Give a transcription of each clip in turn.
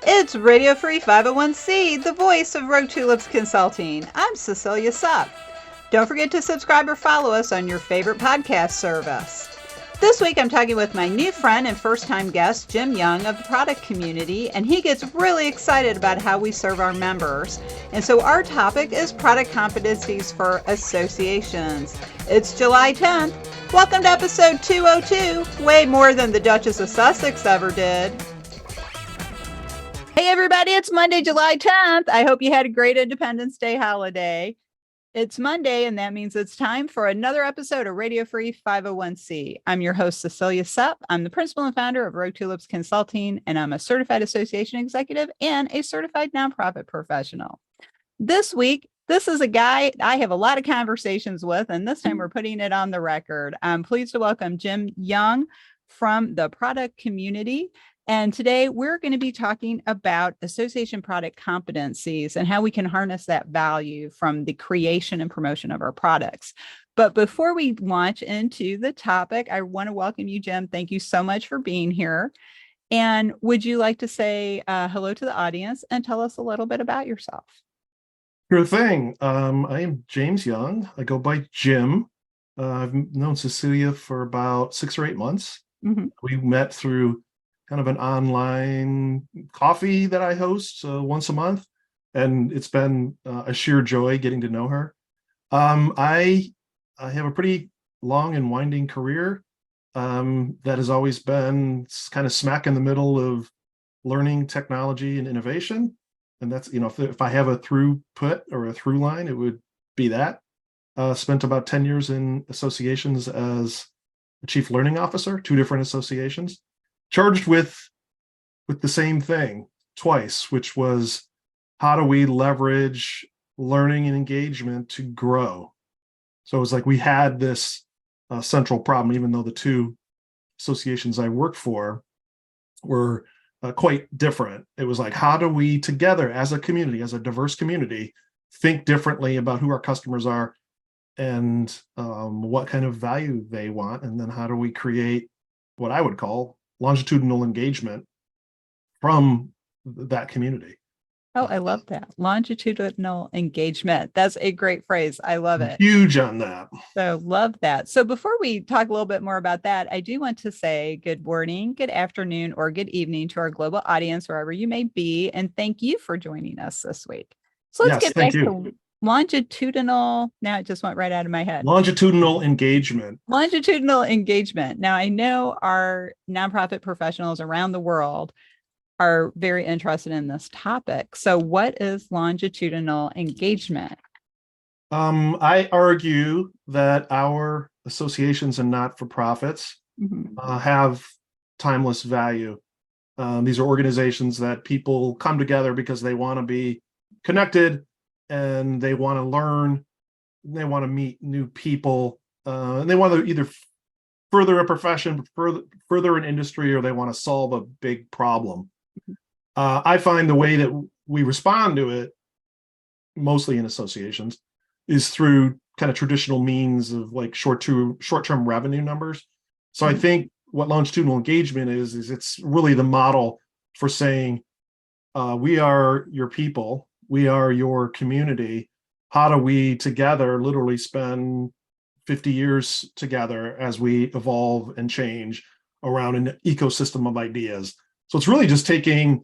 It's Radio Free 501c, the voice of Rogue Tulips Consulting. I'm Cecilia Supp. Don't forget to subscribe or follow us on your favorite podcast service. This week I'm talking with my new friend and first-time guest, Jim Young of the product community, and he gets really excited about how we serve our members. And so our topic is product competencies for associations. It's July 10th. Welcome to episode 202, way more than the Duchess of Sussex ever did. Hey everybody, it's Monday, July 10th. I hope you had a great Independence Day holiday. It's Monday, and that means it's time for another episode of Radio Free 501c. I'm your host, Cecilia Supp. I'm the principal and founder of Rogue Tulips Consulting, and I'm a certified association executive and a certified nonprofit professional. This week, this is a guy I have a lot of conversations with, and this time we're putting it on the record. I'm pleased to welcome Jim Young from the product community. And today we're going to be talking about association product competencies and how we can harness that value from the creation and promotion of our products. But before we launch into the topic, I want to welcome you, Jim. Thank you so much for being here. And would you like to say hello to the audience and tell us a little bit about yourself? Sure thing. I am James Young. I go by Jim. I've known Cecilia for about 6 or 8 months. Mm-hmm. We met through kind of an online coffee that I host once a month, and it's been a sheer joy getting to know her. I have a pretty long and winding career that has always been kind of smack in the middle of learning, technology, and innovation. And that's, if I have a throughput or a through line, it would be that. Spent about 10 years in associations as a chief learning officer, 2 different associations, charged with the same thing twice, which was how do we leverage learning and engagement to grow? So it was like we had this central problem, even though the 2 associations I worked for were quite different. It was like, how do we together as a community, as a diverse community, think differently about who our customers are and what kind of value they want? And then how do we create what I would call longitudinal engagement from that community? Oh, I love that. Longitudinal engagement. That's a great phrase. I love it. Huge on that. So love that. So before we talk a little bit more about that, I do want to say good morning, good afternoon, or good evening to our global audience, wherever you may be. And thank you for joining us this week. So let's get back to longitudinal. Now it just went right out of my head. Longitudinal engagement. Longitudinal engagement. Now I know our nonprofit professionals around the world are very interested in this topic. So what is longitudinal engagement? I argue that our associations and not-for-profits have timeless value. These are organizations that people come together because they want to be connected and they want to learn, they want to meet new people, and they want to either further a profession, further an industry, or they want to solve a big problem. I find the way that we respond to it, mostly in associations, is through kind of traditional means of like short-term revenue numbers. So I think what longitudinal engagement is it's really the model for saying, we are your people, we are your community. How do we together literally spend 50 years together as we evolve and change around an ecosystem of ideas? So it's really just taking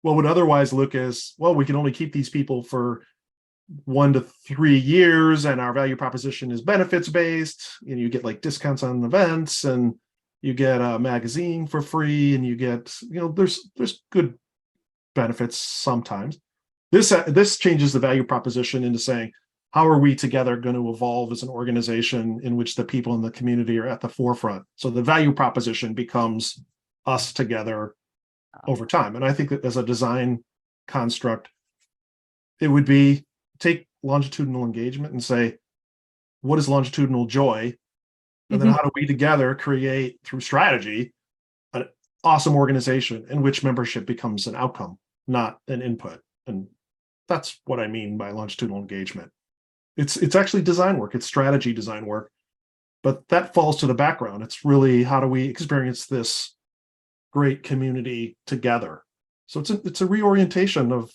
what would otherwise look as, well, we can only keep these people for 1 to 3 years, and our value proposition is benefits based. You get like discounts on events, and you get a magazine for free, and you get, there's good benefits sometimes. This changes the value proposition into saying, how are we together going to evolve as an organization in which the people in the community are at the forefront? So the value proposition becomes us together over time. And I think that as a design construct, it would be take longitudinal engagement and say, what is longitudinal joy? And then how do we together create, through strategy, an awesome organization in which membership becomes an outcome, not an input? And that's what I mean by longitudinal engagement. It's actually design work, it's strategy design work, but that falls to the background. It's really, how do we experience this great community together? So it's a reorientation of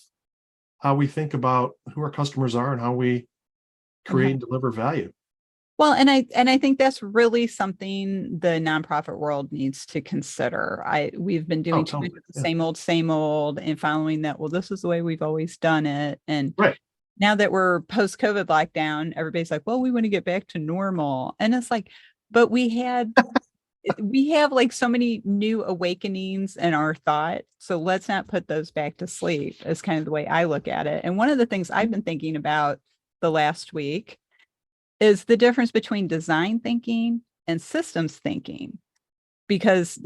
how we think about who our customers are and how we create and deliver value. Well, and I think that's really something the nonprofit world needs to consider. We've been doing too much of the same old, and following that, well, this is the way we've always done it. And now that we're post-COVID lockdown, everybody's like, well, we want to get back to normal. And it's like, but we have like so many new awakenings in our thought. So let's not put those back to sleep, is kind of the way I look at it. And one of the things I've been thinking about the last week is the difference between design thinking and systems thinking, because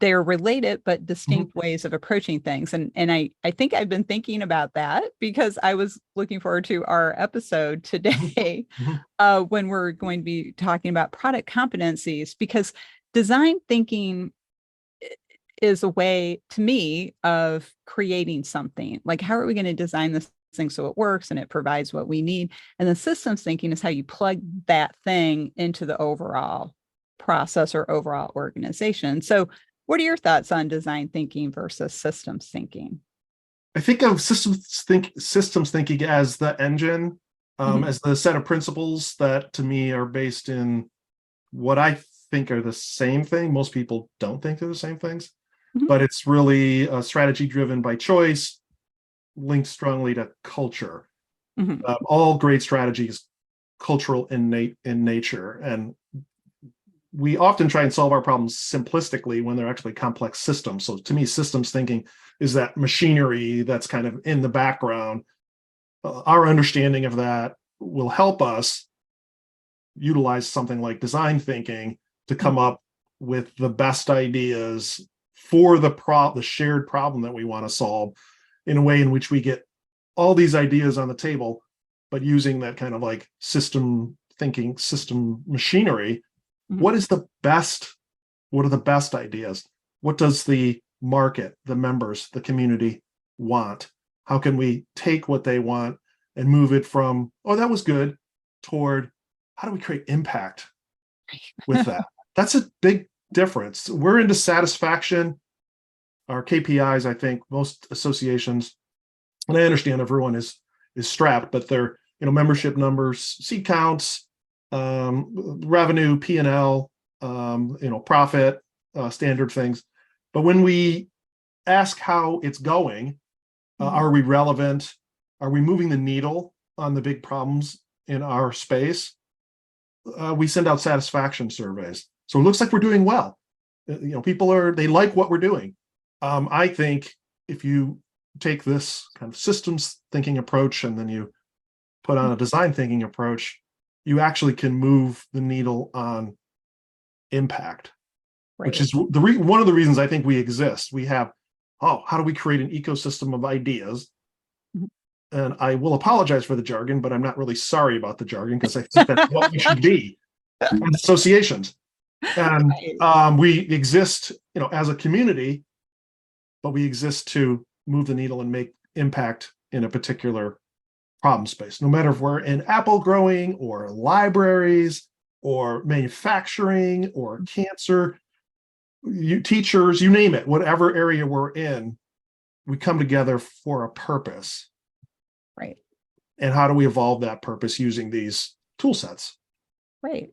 they're related but distinct ways of approaching things. And I think I've been thinking about that because I was looking forward to our episode today when we're going to be talking about product competencies, because design thinking is a way, to me, of creating something. Like, how are we going to design this thing so it works and it provides what we need? And the systems thinking is how you plug that thing into the overall process or overall organization. So what are your thoughts on design thinking versus systems thinking? I think of systems thinking as the engine, as the set of principles that to me are based in what I think are the same thing. Most people don't think they're the same things, but it's really a strategy driven by choice, linked strongly to culture. All great strategies cultural in nature, and we often try and solve our problems simplistically when they're actually complex systems. So to me, systems thinking is that machinery that's kind of in the background. Our understanding of that will help us utilize something like design thinking to come up with the best ideas for the shared problem that we want to solve, in a way in which we get all these ideas on the table, but using that kind of like system thinking, system machinery. What are the best ideas? What does the market, the members, the community want? How can we take what they want and move it from, oh, that was good, toward how do we create impact with that? That's a big difference. We're into satisfaction. Our KPIs, I think most associations, and I understand everyone is strapped, but they're, membership numbers, seat counts, revenue, P&L, profit, standard things. But when we ask how it's going, are we relevant? Are we moving the needle on the big problems in our space? We send out satisfaction surveys. So it looks like we're doing well. People they like what we're doing. I think if you take this kind of systems thinking approach and then you put on a design thinking approach, you actually can move the needle on impact, which is one of the reasons I think we exist. We have, how do we create an ecosystem of ideas? And I will apologize for the jargon, but I'm not really sorry about the jargon, because I think that's what we should be as associations. And we exist, as a community, but we exist to move the needle and make impact in a particular problem space. No matter if we're in apple growing or libraries or manufacturing or cancer, teachers, you name it, whatever area we're in, we come together for a purpose. Right. And how do we evolve that purpose using these tool sets? Right.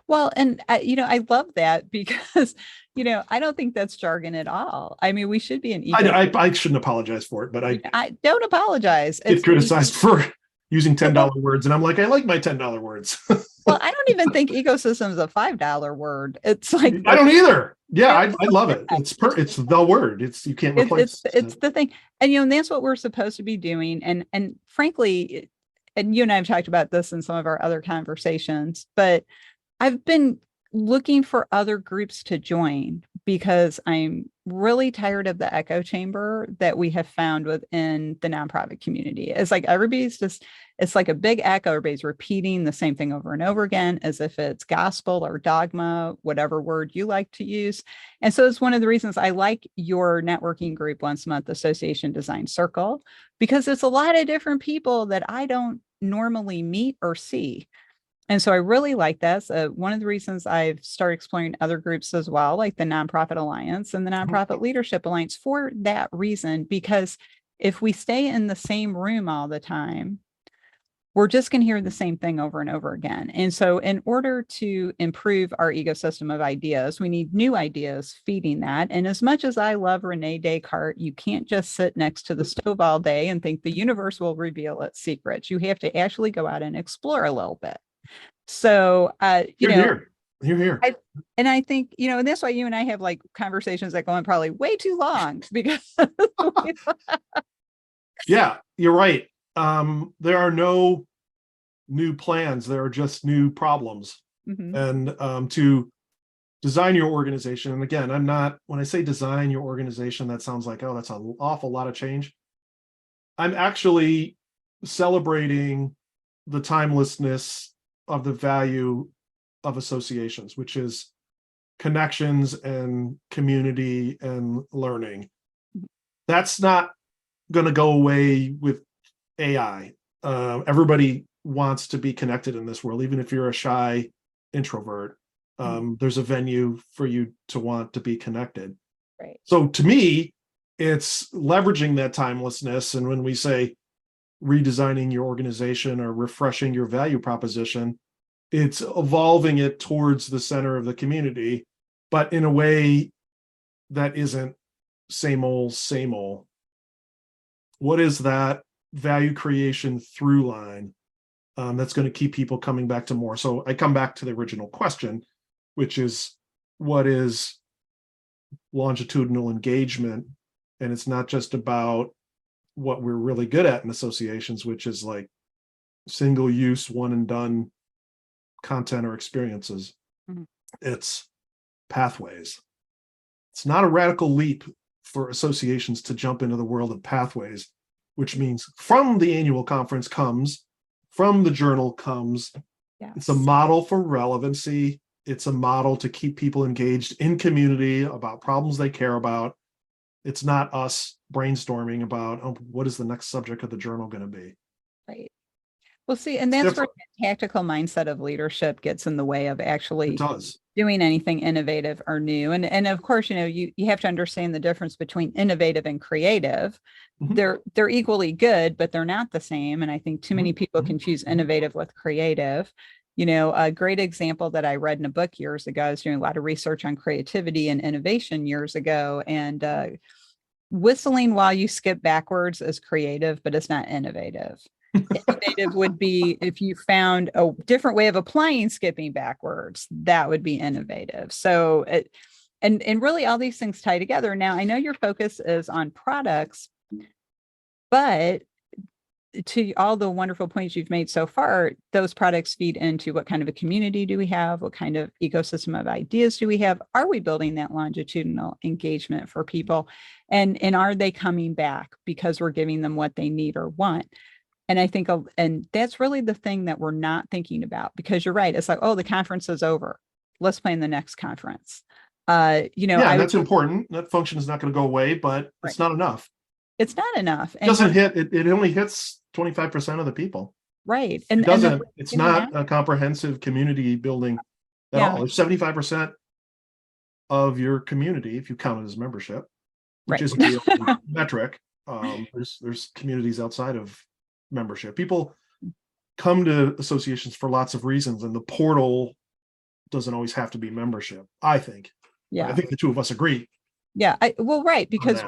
Well, and I love that because, I don't think that's jargon at all. I mean, we should be an I shouldn't apologize for it, but I don't apologize. Get criticized for using $10 words, and I'm like, I like my $10 words. Well, I don't even think ecosystem is a $5 word. It's like, I don't either. Yeah, I love it. It's the word. You can't replace it. It's the thing, and that's what we're supposed to be doing. And frankly, and you and I have talked about this in some of our other conversations, but I've been looking for other groups to join because I'm really tired of the echo chamber that we have found within the nonprofit community. It's like it's like a big echo. Everybody's repeating the same thing over and over again, as if it's gospel or dogma, whatever word you like to use. And so it's one of the reasons I like your networking group once a month, Association Design Circle, because it's a lot of different people that I don't normally meet or see. And so I really like this. One of the reasons I've started exploring other groups as well, like the Nonprofit Alliance and the Nonprofit Leadership Alliance, for that reason, because if we stay in the same room all the time, we're just going to hear the same thing over and over again. And so in order to improve our ecosystem of ideas, we need new ideas feeding that. And as much as I love Rene Descartes, you can't just sit next to the stove all day and think the universe will reveal its secrets. You have to actually go out and explore a little bit. So, You're here. You're here. I think, and that's why you and I have like conversations that go on probably way too long because. Yeah, you're right. There are no new plans. There are just new problems. And to design your organization, and again, when I say design your organization, that sounds like, oh, that's an awful lot of change. I'm actually celebrating the timelessness of the value of associations, which is connections and community and learning. That's not going to go away with AI. Everybody wants to be connected in this world, even if you're a shy introvert. There's a venue for you to want to be connected. Right. So to me, it's leveraging that timelessness. And when we say redesigning your organization or refreshing your value proposition, it's evolving it towards the center of the community, but in a way that isn't same old, same old. What is that value creation through line that's going to keep people coming back to more? So I come back to the original question, which is, what is longitudinal engagement? And it's not just about what we're really good at in associations, which is like single use, one and done content or experiences. It's pathways. It's not a radical leap for associations to jump into the world of pathways, which means from the annual conference comes, from the journal comes. Yes. It's a model for relevancy. It's a model to keep people engaged in community about problems they care about. It's not us brainstorming about, oh, what is the next subject of the journal going to be? Right. Well, see, and that's where the tactical mindset of leadership gets in the way of actually doing anything innovative or new. And of course, you have to understand the difference between innovative and creative. They're equally good, but they're not the same. And I think too many people confuse innovative with creative. A great example that I read in a book years ago, I was doing a lot of research on creativity and innovation years ago, and whistling while you skip backwards is creative, but it's not innovative. Innovative would be if you found a different way of applying skipping backwards. That would be innovative. So, and really all these things tie together. Now, I know your focus is on products, but to all the wonderful points you've made so far, those products feed into what kind of a community do we have? What kind of ecosystem of ideas do we have? Are we building that longitudinal engagement for people? And are they coming back because we're giving them what they need or want? And I think, and that's really the thing that we're not thinking about, because you're right. It's like, oh, the conference is over. Let's plan the next conference. Yeah, that's important. That function is not going to go away, but it's not enough. It's not enough. It doesn't hit, it only hits 25% of the people. Right. And it doesn't, it's not a comprehensive community building at all. It's 75% of your community, if you count it as membership, which is a metric. There's communities outside of membership. People come to associations for lots of reasons, and the portal doesn't always have to be membership, I think. I think the two of us agree. Right, because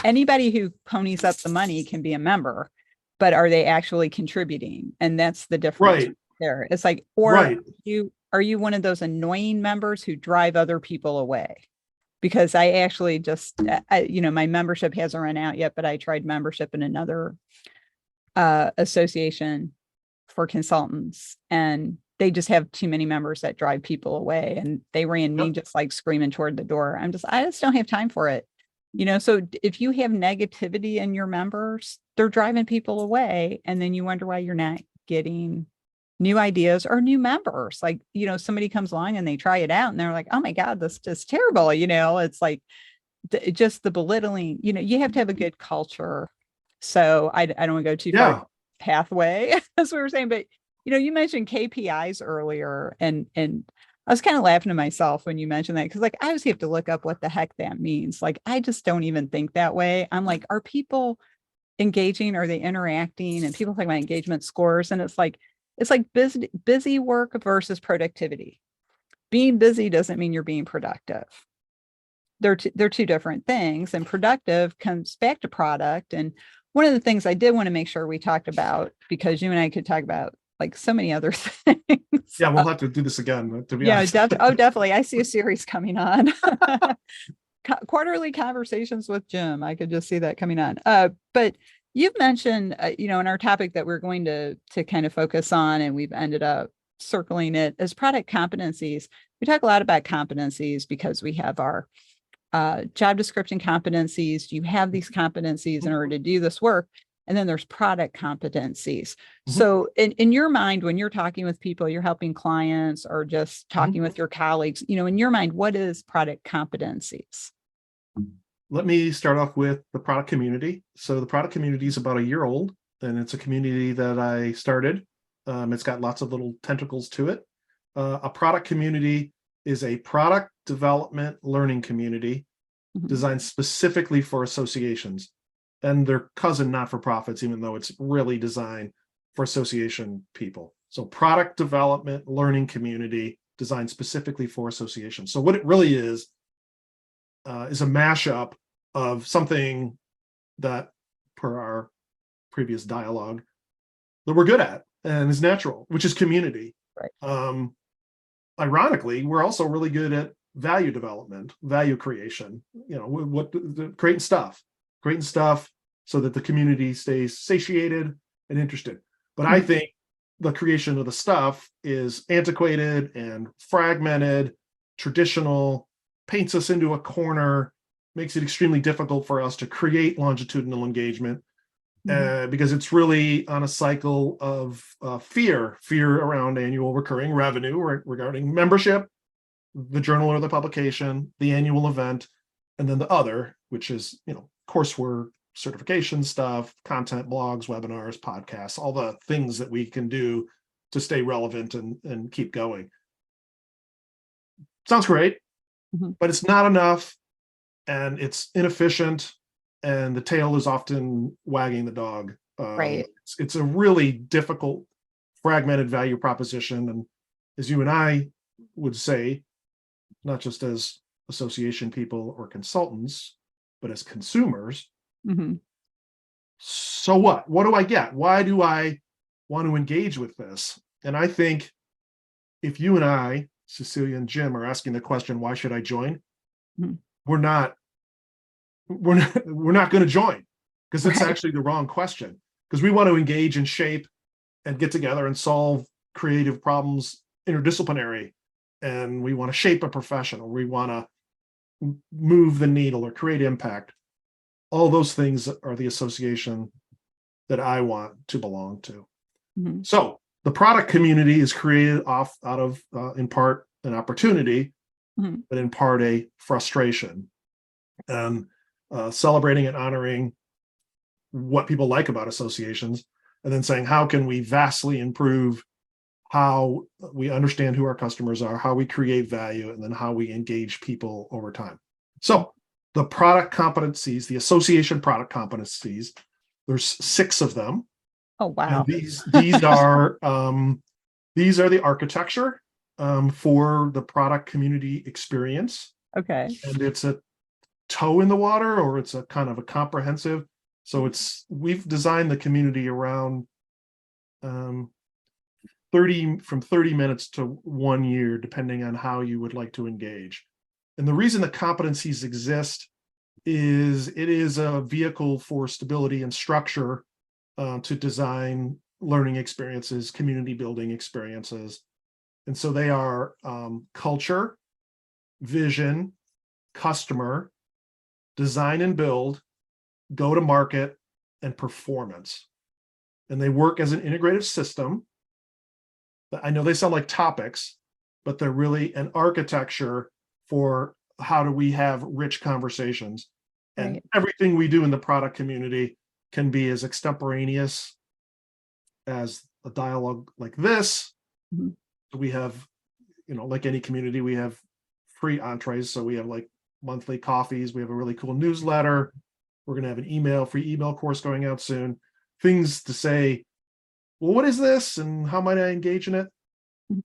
anybody who ponies up the money can be a member, but are they actually contributing? And that's the difference there. It's like, or are you one of those annoying members who drive other people away? Because I actually just my membership hasn't run out yet, but I tried membership in another association for consultants, and they just have too many members that drive people away, and they ran me just like screaming toward the door. I just don't have time for it. So if you have negativity in your members, they're driving people away, and then you wonder why you're not getting new ideas or new members. Like, somebody comes along and they try it out and they're like, oh my God, this is terrible. It's like just the belittling, you have to have a good culture. So I don't want to go too far pathway, as we were saying, but You mentioned KPIs earlier, and I was kind of laughing to myself when you mentioned that, because like I always have to look up what the heck that means. Like I just don't even think that way. I'm like, are people engaging? Are they interacting? And people talk about engagement scores, and it's like busy work versus productivity. Being busy doesn't mean you're being productive. They're two different things, and productive comes back to product. And one of the things I did want to make sure we talked about, because you and I could talk about like so many other things. Yeah, we'll have to do this again, to be Yeah, honest. definitely. I see a series coming on. Quarterly conversations with Jim. I could just see that coming on. But you've mentioned, in our topic that we're going to kind of focus on, and we've ended up circling it as product competencies. We talk a lot about competencies because we have our job description competencies. You have these competencies in order to do this work. And then there's product competencies. Mm-hmm. So in your mind, when you're talking with people, you're helping clients or just talking mm-hmm. with your colleagues, in your mind, what is product competencies? Let me start off with the product community. So the product community is about a year old, and it's a community that I started. It's got lots of little tentacles to it. A product community is a product development learning community mm-hmm. designed specifically for associations and their cousin not-for-profits, even though it's really designed for association people. So product development learning community designed specifically for associations. So what it really is a mashup of something that, per our previous dialogue, that we're good at and is natural, which is community. Right. Ironically, we're also really good at value development, value creation, creating stuff so that the community stays satiated and interested. But I think the creation of the stuff is antiquated and fragmented, traditional, paints us into a corner, makes it extremely difficult for us to create longitudinal engagement because it's really on a cycle of fear around annual recurring revenue regarding membership, the journal or the publication, the annual event, and then the other, which is, coursework, certification stuff, content, blogs, webinars, podcasts, all the things that we can do to stay relevant and keep going. Sounds great, but it's not enough, and it's inefficient, and the tail is often wagging the dog. Right. It's a really difficult, fragmented value proposition. And as you and I would say, not just as association people or consultants, but as consumers. Mm-hmm. So what? What do I get? Why do I want to engage with this? And I think if you and I, Cecilia and Jim, are asking the question, why should I join? Mm-hmm. We're not going to join, because it's actually the wrong question, because we want to engage and shape and get together and solve creative problems interdisciplinary, and we want to shape a profession, or we want to move the needle or create impact. All those things are the association that I want to belong to. Mm-hmm. So the product community is created out of in part an opportunity, but in part a frustration, and celebrating and honoring what people like about associations, and then saying, how can we vastly improve how we understand who our customers are, how we create value, and then how we engage people over time. So the product competencies, the association product competencies, there's 6 of them. Oh, wow. These are the architecture for the product community experience. Okay. And it's a toe in the water, or it's a kind of a comprehensive. So we've designed the community around 30 minutes to 1 year, depending on how you would like to engage. And the reason the competencies exist is it is a vehicle for stability and structure to design learning experiences, community building experiences. And so they are culture, vision, customer, design and build, go to market, and performance. And they work as an integrated system. I know they sound like topics, but they're really an architecture for how do we have rich conversations. And right. Everything we do in the product community can be as extemporaneous as a dialogue like this. Mhm. We have, like any community, we have free entrees. So we have like monthly coffees. We have a really cool newsletter. We're going to have an free email course going out soon. Things to say, well, what is this and how might I engage in it?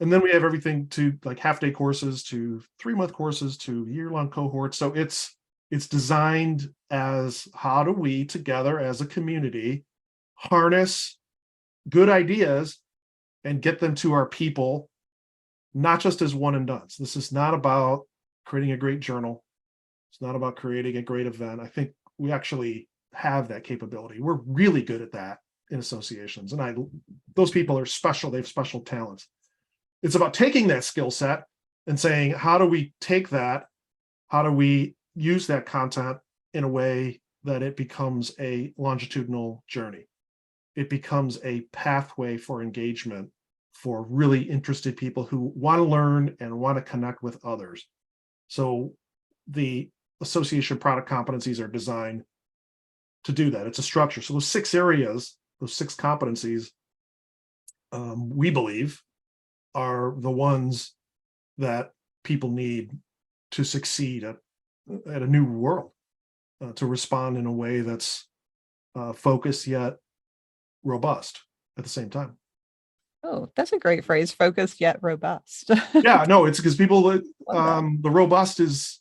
And then we have everything to like half-day courses to 3-month courses to year-long cohorts. So it's designed as how do we together as a community harness good ideas and get them to our people, not just as one and done. This is not about creating a great journal. It's not about creating a great event. I think we actually have that capability. We're really good at that in associations. And those people are special. They have special talents. It's about taking that skill set and saying, how do we take that? How do we use that content in a way that it becomes a longitudinal journey? It becomes a pathway for engagement for really interested people who want to learn and want to connect with others. So the association product competencies are designed to do that. It's a structure. So those 6 areas, those 6 competencies, we believe are the ones that people need to succeed at a new world, to respond in a way that's focused yet robust at the same time. Oh, that's a great phrase, focused yet robust. Yeah, no, it's because people, the robust is,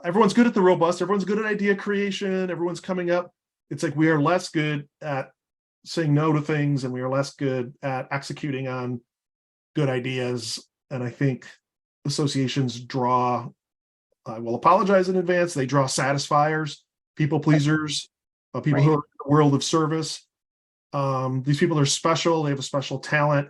everyone's good at the robust, everyone's good at idea creation, everyone's coming up. It's like we are less good at saying no to things and we are less good at executing on good ideas. And I think associations draw, I will apologize in advance, they draw satisfiers, people pleasers, people who are in the world of service. These people are special, they have a special talent.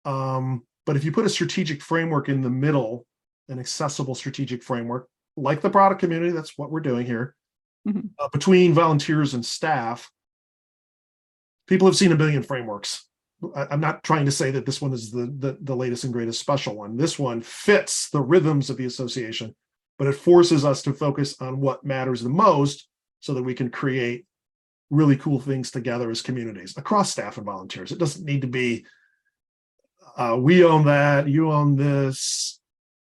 But if you put a strategic framework in the middle, an accessible strategic framework, like the product community, that's what we're doing here, between volunteers and staff, people have seen a billion frameworks. I'm not trying to say that this one is the latest and greatest special one. This one fits the rhythms of the association, but it forces us to focus on what matters the most so that we can create really cool things together as communities across staff and volunteers. It doesn't need to be, we own that, you own this.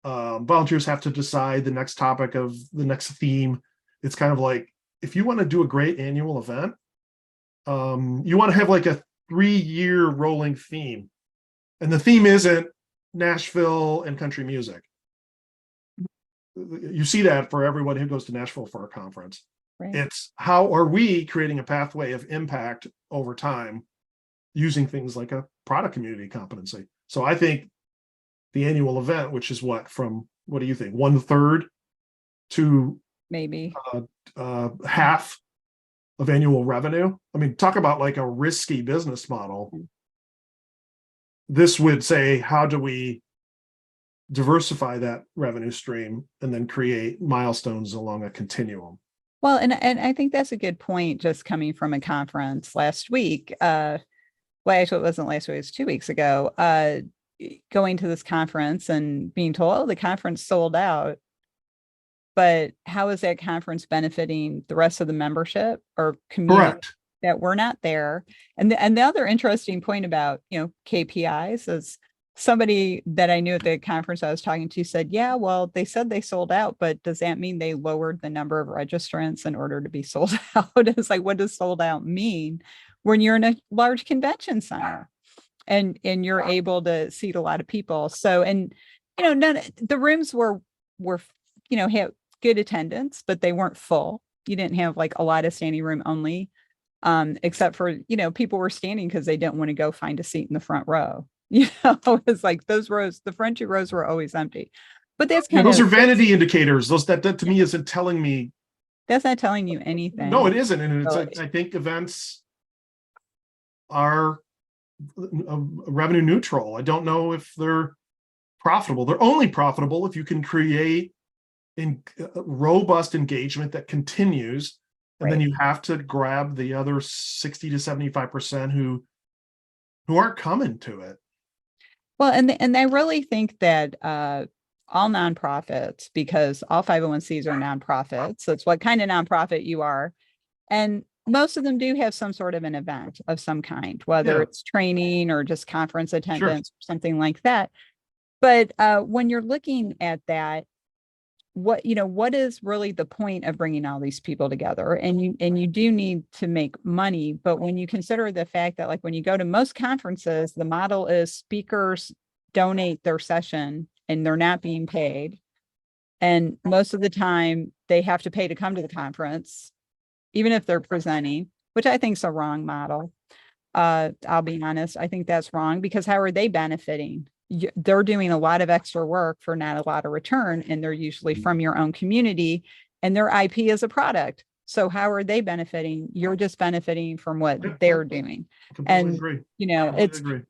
Volunteers have to decide the next topic of the next theme. It's kind of like, if you want to do a great annual event, you want to have like a 3-year rolling theme. And the theme isn't Nashville and country music. You see that for everyone who goes to Nashville for a conference. Right. It's how are we creating a pathway of impact over time using things like a product community competency. So I think the annual event, which is what do you think? 1/3 to maybe half of annual revenue. I mean, talk about like a risky business model. This would say, how do we diversify that revenue stream and then create milestones along a continuum? Well, and I think that's a good point, just coming from a conference last week. Well, actually, it wasn't last week, it was 2 weeks ago, going to this conference and being told, oh, the conference sold out. But how is that conference benefiting the rest of the membership or community? Correct. That we're not there? And the other interesting point about, KPIs is somebody that I knew at the conference I was talking to said, yeah, well, they said they sold out, but does that mean they lowered the number of registrants in order to be sold out? It's like, what does sold out mean when you're in a large convention center and you're able to seat a lot of people? So, and, the rooms were, have good attendance, but they weren't full. You didn't have like a lot of standing room only, except for, people were standing because they didn't want to go find a seat in the front row. It's like those rows, the front 2 rows were always empty. But that's those are vanity indicators. That to me isn't telling me. That's not telling you anything. No, it isn't. And it's like, I think events are revenue neutral. I don't know if they're profitable. They're only profitable if you can create robust engagement that continues. And then you have to grab the other 60 to 75% who aren't coming to it. Well, and I really think that all nonprofits, because all 501(c)s are nonprofits, so it's what kind of nonprofit you are. And most of them do have some sort of an event of some kind, whether Yeah. it's training or just conference Sure. attendance, or something like that. But when you're looking at that, what is really the point of bringing all these people together? And you do need to make money, but when you consider the fact that, like, when you go to most conferences, the model is speakers donate their session and they're not being paid, and most of the time they have to pay to come to the conference, even if they're presenting, which I think is a wrong model. I'll be honest, I think that's wrong, because how are they benefiting? They're doing a lot of extra work for not a lot of return, and they're usually from your own community, and their IP is a product. So how are they benefiting? You're just benefiting from what they're doing. Completely And agree. it's Agree.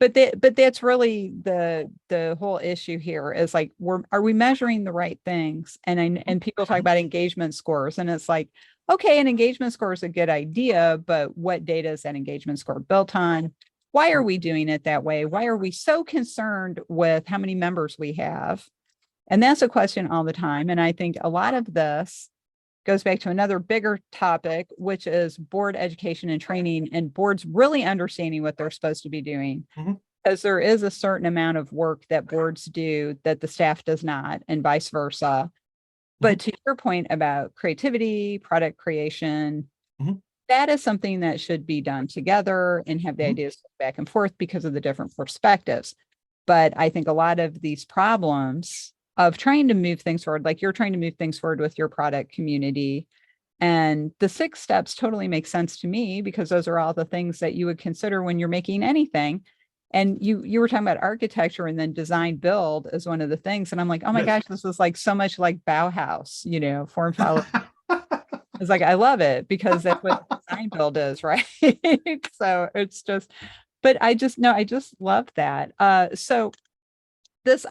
but that's really the whole issue here, is like, are we measuring the right things? And people talk about engagement scores, and it's like, okay, an engagement score is a good idea, but what data is that engagement score built on? Why are we doing it that way? Why are we so concerned with how many members we have? And that's a question all the time. And I think a lot of this goes back to another bigger topic, which is board education and training, and boards really understanding what they're supposed to be doing. Because there is a certain amount of work that boards do that the staff does not, and vice versa. But to your point about creativity, product creation, that is something that should be done together and have the ideas back and forth because of the different perspectives. But I think a lot of these problems of trying to move things forward, like you're trying to move things forward with your product community, and the 6 steps totally make sense to me, because those are all the things that you would consider when you're making anything. And you were talking about architecture, and then design build is one of the things. And I'm like, oh my gosh, this is like so much like Bauhaus, form, follow. It's like, I love it, because that's what design build is, right? So it's just, but I just love that. So this,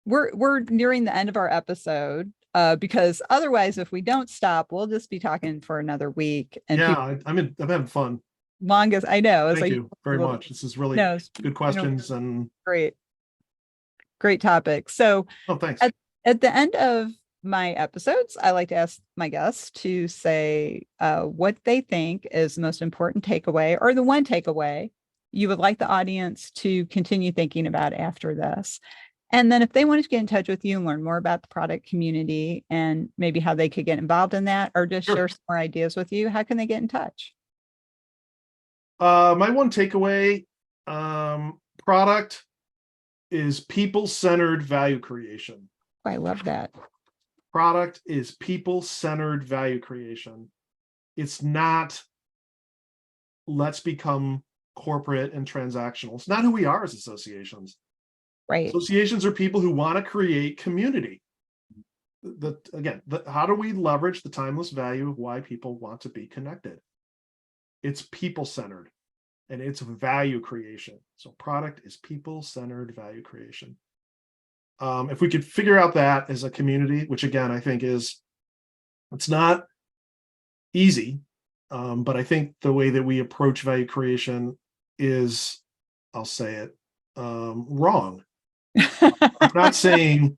we're nearing the end of our episode, because otherwise, if we don't stop, we'll just be talking for another week. And I'm having fun. Longest, I know. It's Thank like, you very much. This is really good questions and great topic. So thanks. At the end of my episodes, I like to ask my guests to say what they think is the most important takeaway, or the one takeaway you would like the audience to continue thinking about after this. And then if they wanted to get in touch with you and learn more about the product community, and maybe how they could get involved in that, or just share some more ideas with you, how can they get in touch? My one takeaway, product is people-centered value creation. I love that. Product is people-centered value creation. It's not, let's become corporate and transactional. It's not who we are as associations. Right. Associations are people who want to create community. How do we leverage the timeless value of why people want to be connected? It's people-centered, and it's value creation. So product is people-centered value creation. If we could figure out that as a community, which again, I think it's not easy, but I think the way that we approach value creation is, I'll say it, wrong. I'm not saying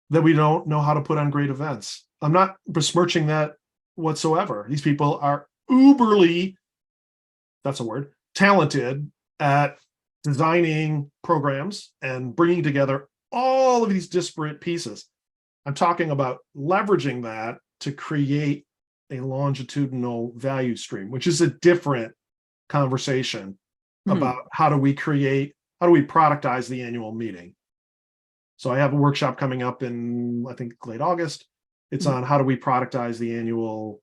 that we don't know how to put on great events. I'm not besmirching that whatsoever. These people are uberly, that's a word, talented at designing programs and bringing together all of these disparate pieces. I'm talking about leveraging that to create a longitudinal value stream, which is a different conversation about how do we productize the annual meeting. So I have a workshop coming up in, I think, late August. It's on how do we productize the annual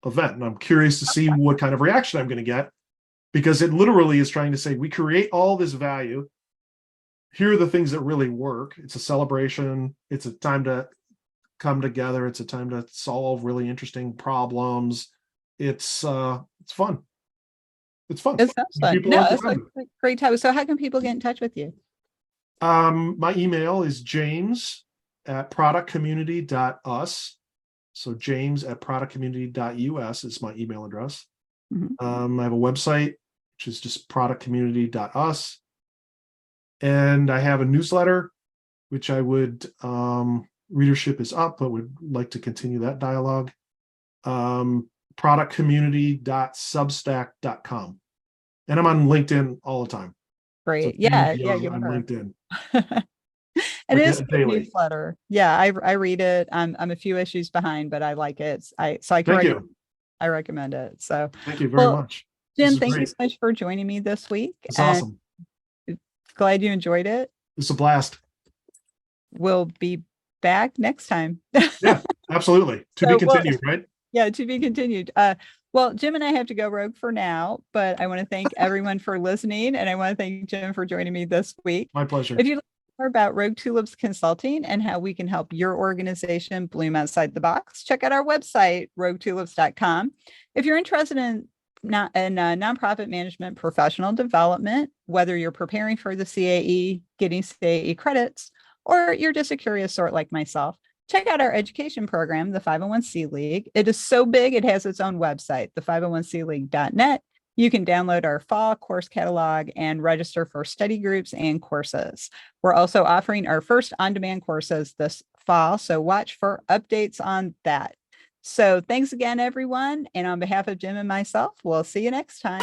event. And I'm curious to see what kind of reaction I'm going to get, because it literally is trying to say, we create all this value. Here are the things that really work. It's a celebration. It's a time to come together. It's a time to solve really interesting problems. It's fun. It's fun. It sounds fun. No, it's a great time. So how can people get in touch with you? My email is james@productcommunity.us. So james@productcommunity.us is my email address. I have a website, which is just productcommunity.us. And I have a newsletter, which I would, readership is up, but would like to continue that dialogue. productcommunity.substack.com. And I'm on LinkedIn all the time. Great. So Yeah. Young You on are. LinkedIn. And it is a good Daily. newsletter. Yeah, I read it. I'm a few issues behind, but I like it. I recommend it. So thank you very much. Jim, thank you so much for joining me this week. It's awesome. Glad you enjoyed it. It's a blast. We'll be back next time. Yeah, absolutely. To be continued, right? Yeah, to be continued. Well, Jim and I have to go rogue for now, but I want to thank everyone for listening, and I want to thank Jim for joining me this week. My pleasure. If you'd like more about Rogue Tulips Consulting and how we can help your organization bloom outside the box, check out our website, roguetulips.com. If you're interested in nonprofit management professional development, whether you're preparing for the CAE, getting CAE credits, or you're just a curious sort like myself, check out our education program, the 501c League. It is so big, it has its own website, the 501cleague.net. You can download our fall course catalog and register for study groups and courses. We're also offering our first on-demand courses this fall, so watch for updates on that. So thanks again, everyone. And on behalf of Jim and myself, we'll see you next time.